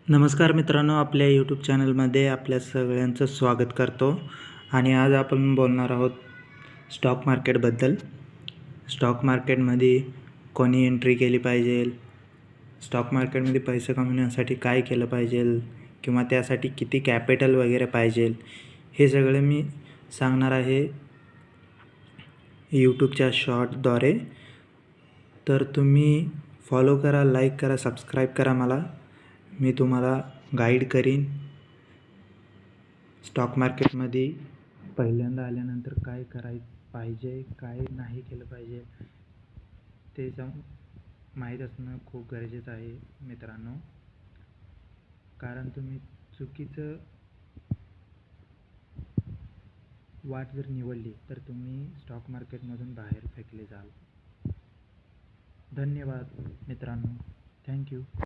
नमस्कार मित्रांनो, आपल्या यूट्यूब चॅनलमध्ये आपल्या सगळ्यांचं स्वागत करतो. आणि आज आपण बोलणार आहोत स्टॉक मार्केटबद्दल. स्टॉक मार्केटमध्ये कोणी एंट्री केली पाहिजे, स्टॉक मार्केटमध्ये पैसे कमवण्यासाठी काय केलं पाहिजे किंवा त्यासाठी किती कॅपिटल वगैरे पाहिजे, हे सगळं मी सांगणार आहे यूट्यूबच्या शॉर्टद्वारे. तर तुम्ही फॉलो करा, लाईक करा, सबस्क्राईब करा. मी तुम्हाला गाईड करीन स्टॉक मार्केटमध्ये पहिल्यांदा आल्यानंतर काय करायचं पाहिजे, काय नाही केलं पाहिजे, ते माहीत असणं खूप गरजेचं आहे मित्रांनो. कारण तुम्ही चुकीचं वाट जर निवडली तर तुम्ही स्टॉक मार्केटमधून बाहेर फेकले जाल. धन्यवाद मित्रांनो, थँक्यू.